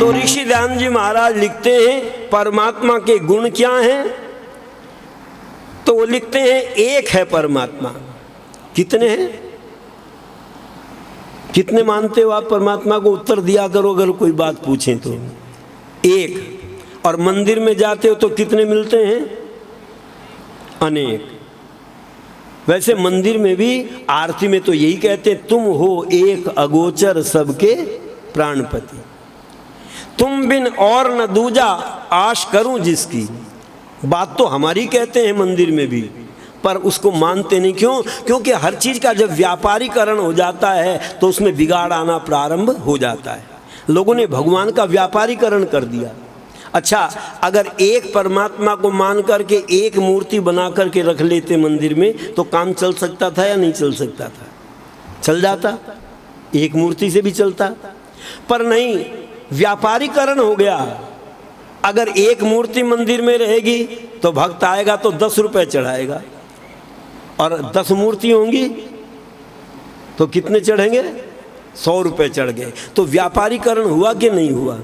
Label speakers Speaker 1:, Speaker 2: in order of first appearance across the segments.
Speaker 1: तो ऋषि दयानंद जी महाराज लिखते हैं परमात्मा के गुण क्या हैं, तो वो लिखते हैं एक है परमात्मा। कितने हैं, कितने मानते हो आप परमात्मा को? उत्तर दिया करो अगर कोई बात पूछें तो। एक। और मंदिर में जाते हो तो कितने मिलते हैं? अनेक। वैसे मंदिर में भी आरती में तो यही कहते हैं, तुम हो एक अगोचर सबके प्राणपति, तुम बिन और न दूजा आश करूं जिसकी। बात तो हमारी कहते हैं मंदिर में भी, पर उसको मानते नहीं। क्यों? क्योंकि हर चीज़ का जब व्यापारीकरण हो जाता है तो उसमें बिगाड़ आना प्रारंभ हो जाता है। लोगों ने भगवान का व्यापारीकरण कर दिया। अच्छा, अगर एक परमात्मा को मान करके एक मूर्ति बना करके रख लेते मंदिर में तो काम चल सकता था या नहीं चल सकता था? चल जाता, एक मूर्ति से भी चलता। पर नहीं, व्यापारीकरण हो गया। अगर एक मूर्ति मंदिर में रहेगी तो भक्त आएगा तो 10 रुपए चढ़ाएगा, और 10 मूर्ति होंगी तो कितने चढ़ेंगे? 100 रुपए चढ़ गए। तो व्यापारीकरण हुआ कि नहीं हुआ?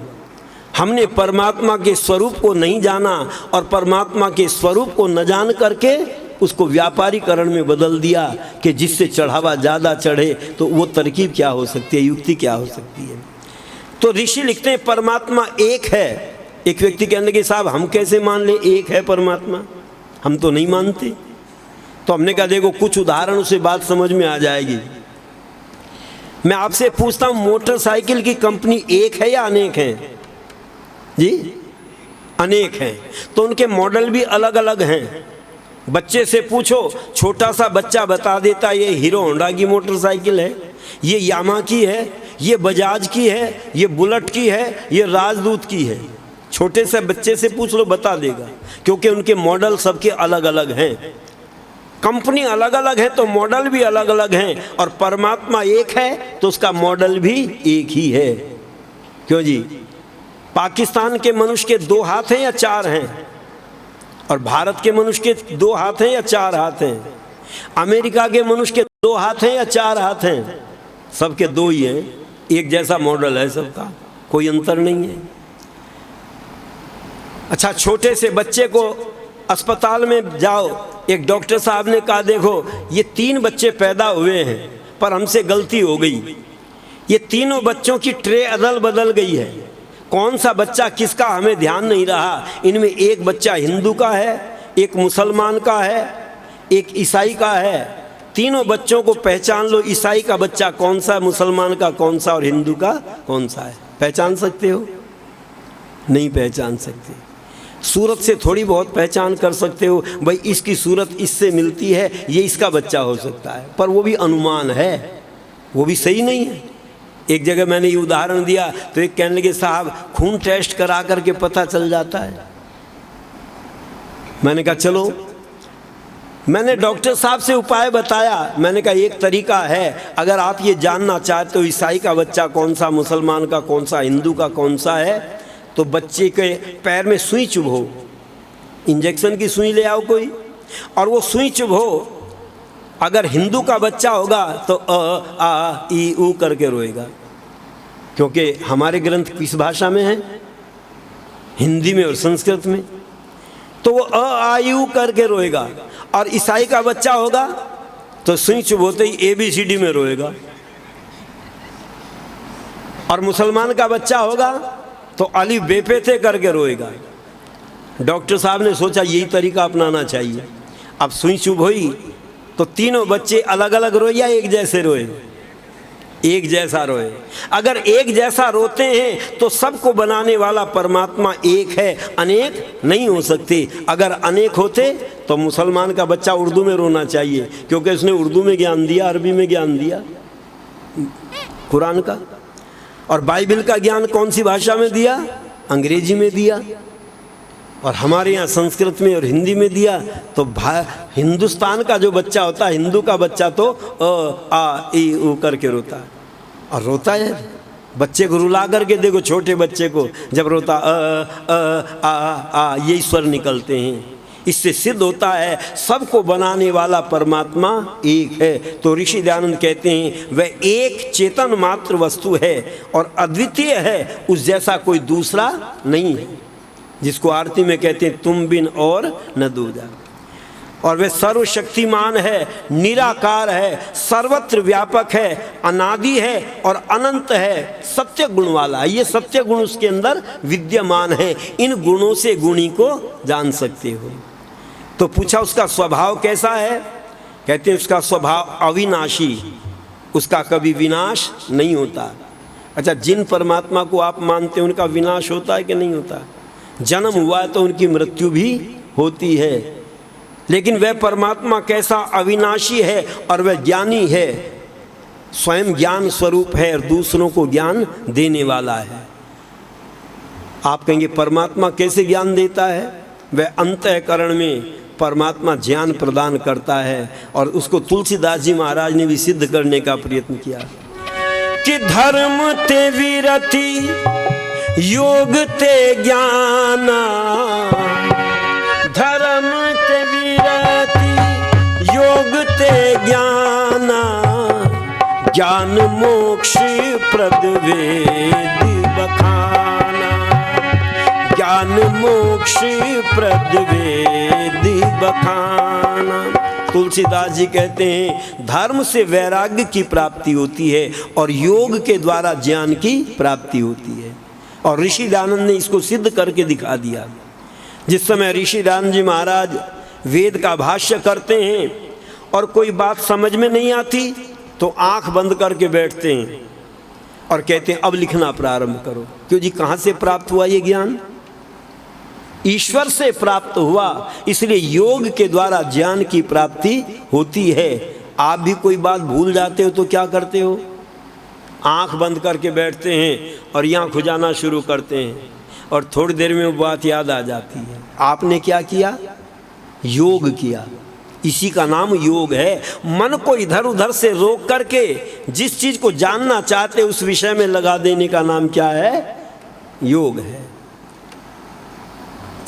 Speaker 1: हमने परमात्मा के स्वरूप को नहीं जाना और परमात्मा के स्वरूप को न जान करके उसको व्यापारीकरण में बदल दिया कि जिससे चढ़ावा ज़्यादा चढ़े। तो वो तरकीब क्या हो सकती है, युक्ति क्या हो सकती है? तो ऋषि लिखते हैं परमात्मा एक है। एक व्यक्ति कहने लगे साहब हम कैसे मान ले एक है परमात्मा, हम तो नहीं मानते। तो हमने कहा देखो कुछ उदाहरणों से बात समझ में आ जाएगी। मैं आपसे पूछता हूं मोटरसाइकिल की कंपनी एक है या अनेक हैं? जी अनेक हैं। तो उनके मॉडल भी अलग अलग हैं। बच्चे से पूछो, छोटा सा बच्चा बता देता ये हीरो होंडा की मोटरसाइकिल है, ये यामा की है, ये बजाज की है, ये बुलेट की है, ये राजदूत की है। छोटे से बच्चे से पूछ लो बता देगा, क्योंकि उनके मॉडल सबके अलग अलग हैं। कंपनी अलग अलग है तो मॉडल भी अलग अलग हैं। और परमात्मा एक है तो उसका मॉडल भी एक ही है। क्यों जी? पाकिस्तान के मनुष्य के 2 हाथ हैं या 4 हैं? और भारत के मनुष्य के 2 हाथ हैं या 4 हाथ हैं? अमेरिका के मनुष्य के 2 हाथ हैं या 4 हाथ हैं? सबके 2 ही हैं। एक जैसा मॉडल है सबका, कोई अंतर नहीं है। अच्छा, छोटे से बच्चे को अस्पताल में जाओ, एक डॉक्टर साहब ने कहा देखो ये 3 बच्चे पैदा हुए हैं पर हमसे गलती हो गई, ये तीनों बच्चों की ट्रे अदल बदल गई है, कौन सा बच्चा किसका हमें ध्यान नहीं रहा। इनमें एक बच्चा हिंदू का है, एक मुसलमान का है, एक ईसाई का है। तीनों बच्चों को पहचान लो, ईसाई का बच्चा कौन सा, मुसलमान का कौन सा और हिंदू का कौन सा है? पहचान सकते हो? नहीं पहचान सकते। सूरत से थोड़ी बहुत पहचान कर सकते हो, भाई इसकी सूरत इससे मिलती है, ये इसका बच्चा हो सकता है, पर वो भी अनुमान है, वो भी सही नहीं है। एक जगह मैंने ये उदाहरण दिया तो एक कहने लगे साहब खून टेस्ट करा करके पता चल जाता है। मैंने कहा चलो, मैंने डॉक्टर साहब से उपाय बताया। मैंने कहा एक तरीका है, अगर आप ये जानना चाहते हो ईसाई का बच्चा कौन सा, मुसलमान का कौन सा, हिंदू का कौन सा है, तो बच्चे के पैर में सुई चुभो, इंजेक्शन की सुई ले आओ कोई, और वो सुई चुभो। अगर हिंदू का बच्चा होगा तो अ आ ई ऊ करके रोएगा, क्योंकि हमारे ग्रंथ किस भाषा में है? हिंदी में और संस्कृत में। तो वो अ आ ई ऊ करके रोएगा। और ईसाई का बच्चा होगा तो सुई चुभोते ही ABCD में रोएगा। और मुसलमान का बच्चा होगा तो अली बेपे थे करके रोएगा। डॉक्टर साहब ने सोचा यही तरीका अपनाना चाहिए। अब सुई चुभ हुई तो तीनों बच्चे अलग अलग रोए या एक जैसे रोए? एक जैसा रोए। अगर एक जैसा रोते हैं तो सबको बनाने वाला परमात्मा एक है, अनेक नहीं हो सकते। अगर अनेक होते तो मुसलमान का बच्चा उर्दू में रोना चाहिए, क्योंकि उसने उर्दू में ज्ञान दिया, अरबी में ज्ञान दिया कुरान का। और बाइबल का ज्ञान कौन सी भाषा में दिया? अंग्रेजी में दिया। और हमारे यहाँ संस्कृत में और हिंदी में दिया। तो हिंदुस्तान का जो बच्चा होता है, हिंदू का बच्चा तो अ आ ई ऊ करके रोता है। और रोता है, बच्चे को रुला करके देखो, छोटे बच्चे को जब रोता आ यही स्वर निकलते हैं। इससे सिद्ध होता है सबको बनाने वाला परमात्मा एक है। तो ऋषि दयानंद कहते हैं वह एक चेतन मात्र वस्तु है और अद्वितीय है, उस जैसा कोई दूसरा नहीं है, जिसको आरती में कहते हैं तुम बिन और न दूजा। और वह सर्वशक्तिमान है, निराकार है, सर्वत्र व्यापक है, अनादि है और अनंत है, सत्य गुण वाला है। ये सत्य गुण उसके अंदर विद्यमान है, इन गुणों से गुणी को जान सकते हो। तो पूछा उसका स्वभाव कैसा है? कहते हैं उसका स्वभाव अविनाशी, उसका कभी विनाश नहीं होता। अच्छा, जिन परमात्मा को आप मानते हैं उनका विनाश होता है कि नहीं होता? जन्म हुआ है तो उनकी मृत्यु भी होती है, लेकिन वह परमात्मा कैसा? अविनाशी है और वह ज्ञानी है, स्वयं ज्ञान स्वरूप है और दूसरों को ज्ञान देने वाला है। आप कहेंगे परमात्मा कैसे ज्ञान देता है? वह अंतःकरण में परमात्मा ज्ञान प्रदान करता है और उसको तुलसीदास जी महाराज ने भी सिद्ध करने का प्रयत्न किया कि धर्म ते विरति योग ते ज्ञाना, धर्म ते विरति योग ते ज्ञाना, ज्ञान मोक्ष प्रद वेद बखाना, ज्ञान मोक्ष प्रद वेद बखाना। तुलसीदास जी कहते हैं धर्म से वैराग्य की प्राप्ति होती है और योग के द्वारा ज्ञान की प्राप्ति होती है। और ऋषि दयानंद ने इसको सिद्ध करके दिखा दिया। जिस समय ऋषि दयानंद जी महाराज वेद का भाष्य करते हैं और कोई बात समझ में नहीं आती तो आंख बंद करके बैठते हैं और कहते हैं अब लिखना प्रारंभ करो। क्यों जी, कहाँ से प्राप्त हुआ ये ज्ञान? ईश्वर से प्राप्त हुआ, इसलिए योग के द्वारा ज्ञान की प्राप्ति होती है। आप भी कोई बात भूल जाते हो तो क्या करते हो? आंख बंद करके बैठते हैं और यहाँ खुजाना शुरू करते हैं और थोड़ी देर में वो बात याद आ जाती है। आपने क्या किया? योग किया। इसी का नाम योग है। मन को इधर उधर से रोक करके जिस चीज को जानना चाहते उस विषय में लगा देने का नाम क्या है? योग है।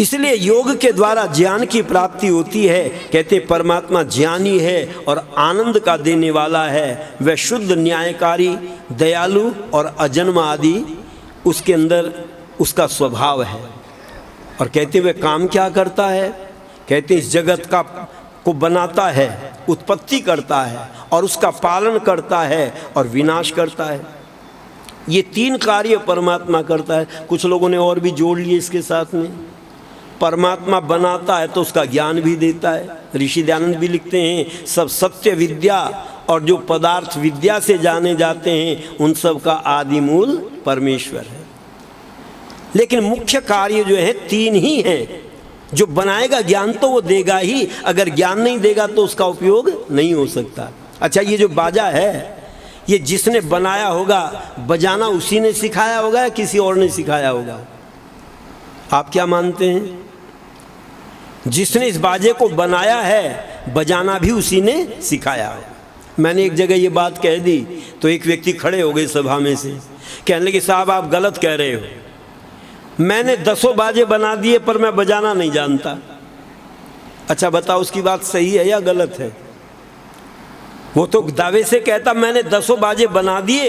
Speaker 1: इसलिए योग के द्वारा ज्ञान की प्राप्ति होती है। कहते परमात्मा ज्ञानी है और आनंद का देने वाला है। वह शुद्ध, न्यायकारी, दयालु और अजन्म आदि उसके अंदर उसका स्वभाव है। और कहते वह काम क्या करता है? कहते इस जगत का को बनाता है, उत्पत्ति करता है और उसका पालन करता है और विनाश करता है। ये तीन कार्य परमात्मा करता है। कुछ लोगों ने और भी जोड़ लिए इसके साथ में। परमात्मा बनाता है तो उसका ज्ञान भी देता है। ऋषि दयानंद भी लिखते हैं सब सत्य विद्या और जो पदार्थ विद्या से जाने जाते हैं उन सब का आदि मूल परमेश्वर है। लेकिन मुख्य कार्य जो है तीन ही है। जो बनाएगा ज्ञान तो वो देगा ही, अगर ज्ञान नहीं देगा तो उसका उपयोग नहीं हो सकता। अच्छा, ये जो बाजा है ये जिसने बनाया होगा बजाना उसी ने सिखाया होगा या किसी और ने सिखाया होगा? आप क्या मानते हैं? जिसने इस बाजे को बनाया है बजाना भी उसी ने सिखाया है। मैंने एक जगह ये बात कह दी तो एक व्यक्ति खड़े हो गए सभा में से, कहने लगे साहब आप गलत कह रहे हो, मैंने 10 बाजे बना दिए पर मैं बजाना नहीं जानता। अच्छा बताओ उसकी बात सही है या गलत है? वो तो दावे से कहता मैंने 10 बाजे बना दिए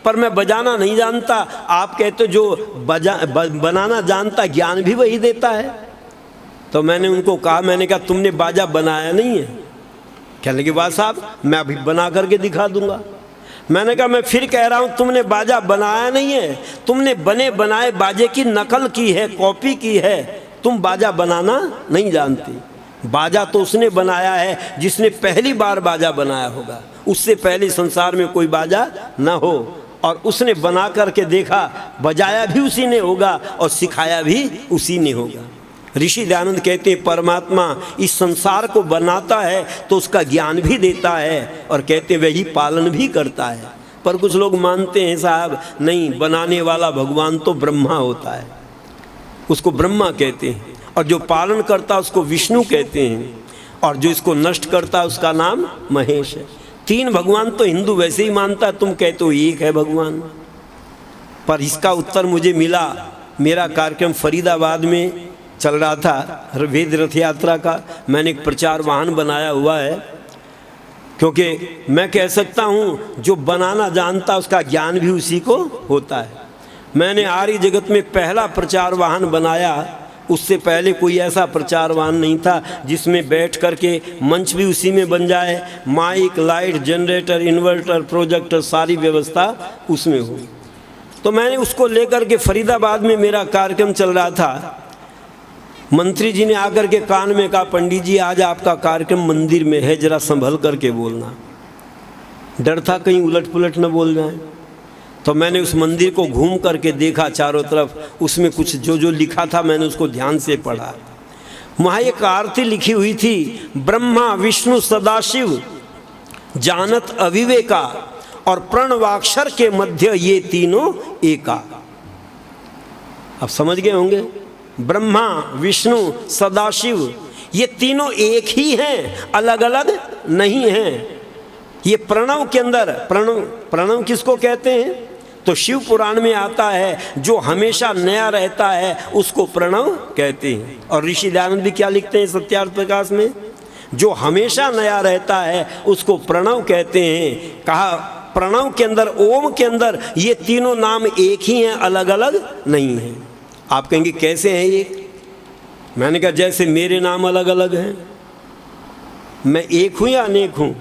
Speaker 1: पर मैं बजाना नहीं जानता। आप कहते जो बनाना जानता ज्ञान भी वही देता है। तो मैंने उनको कहा, मैंने कहा तुमने बाजा बनाया नहीं है? कहने लगे वाह साहब मैं अभी बना करके दिखा दूंगा। मैंने कहा मैं फिर कह रहा हूँ तुमने बाजा बनाया नहीं है, तुमने बने बनाए बाजे की नकल की है, कॉपी की है। तुम बाजा बनाना नहीं जानती। बाजा तो उसने बनाया है जिसने पहली बार बाजा बनाया होगा। उससे पहले संसार में कोई बाजा ना हो और उसने बना करके देखा, बजाया भी उसी ने होगा और सिखाया भी उसी ने होगा। ऋषि दयानंद कहते हैं परमात्मा इस संसार को बनाता है तो उसका ज्ञान भी देता है और कहते वही पालन भी करता है। पर कुछ लोग मानते हैं साहब नहीं, बनाने वाला भगवान तो ब्रह्मा होता है, उसको ब्रह्मा कहते हैं, और जो पालन करता है उसको विष्णु कहते हैं, और जो इसको नष्ट करता है उसका नाम महेश है। 3 भगवान तो हिंदू वैसे ही मानता है, तुम कहते हो एक है भगवान। पर इसका उत्तर मुझे मिला, मेरा कार्यक्रम फरीदाबाद में चल रहा था वेद रथ यात्रा का, मैंने एक प्रचार वाहन बनाया हुआ है, क्योंकि मैं कह सकता हूँ जो बनाना जानता उसका ज्ञान भी उसी को होता है। मैंने आर्य जगत में पहला प्रचार वाहन बनाया, उससे पहले कोई ऐसा प्रचार वाहन नहीं था जिसमें बैठ करके मंच भी उसी में बन जाए, mic, light, generator, inverter, projector, सारी व्यवस्था उसमें हो। तो मैंने उसको लेकर के फरीदाबाद में मेरा कार्यक्रम चल रहा था, मंत्री जी ने आकर के कान में कहा, पंडित जी आज आपका कार्यक्रम मंदिर में है, जरा संभल करके बोलना। डर था कहीं उलट पुलट न बोल जाए। तो मैंने उस मंदिर को घूम करके देखा चारों तरफ, उसमें कुछ जो जो लिखा था मैंने उसको ध्यान से पढ़ा। वहाँ एक आरती लिखी हुई थी, ब्रह्मा विष्णु सदाशिव जानत अविवेका और प्रणवाक्षर के मध्य ये तीनों एका। अब समझ गए होंगे, ब्रह्मा विष्णु सदाशिव ये तीनों एक ही हैं, अलग अलग नहीं हैं। ये प्रणव के अंदर, प्रणव किसको कहते हैं? तो शिव पुराण में आता है जो हमेशा नया रहता है उसको प्रणव कहते हैं। और ऋषि दयानंद भी क्या लिखते हैं सत्यार्थ प्रकाश में, जो हमेशा नया रहता है उसको प्रणव कहते हैं। कहा प्रणव के अंदर, ओम के अंदर ये तीनों नाम एक ही हैं, अलग अलग नहीं हैं। आप कहेंगे कैसे हैं ये? मैंने कहा जैसे मेरे नाम अलग अलग हैं, मैं एक हूँ या अनेक हूँ?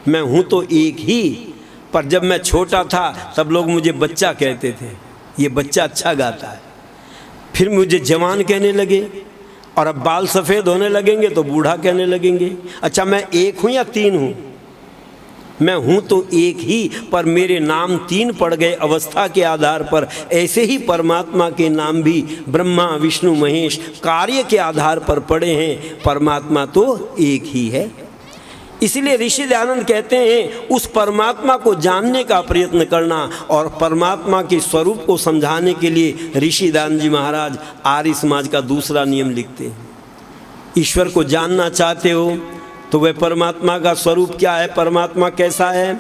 Speaker 1: मैं हूँ तो एक ही, पर जब मैं छोटा था तब लोग मुझे बच्चा कहते थे, ये बच्चा अच्छा गाता है। फिर मुझे जवान कहने लगे, और अब बाल सफ़ेद होने लगेंगे तो बूढ़ा कहने लगेंगे। अच्छा मैं एक हूँ या तीन हूँ? मैं हूँ तो एक ही, पर मेरे नाम तीन पड़ गए अवस्था के आधार पर। ऐसे ही परमात्मा के नाम भी ब्रह्मा विष्णु महेश कार्य के आधार पर पड़े हैं, परमात्मा तो एक ही है। इसीलिए ऋषि दयानंद कहते हैं उस परमात्मा को जानने का प्रयत्न करना, और परमात्मा के स्वरूप को समझाने के लिए ऋषि दयानंद जी महाराज आर्य समाज का दूसरा नियम लिखते हैं। ईश्वर को जानना चाहते हो तो वह परमात्मा का स्वरूप क्या है, परमात्मा कैसा है,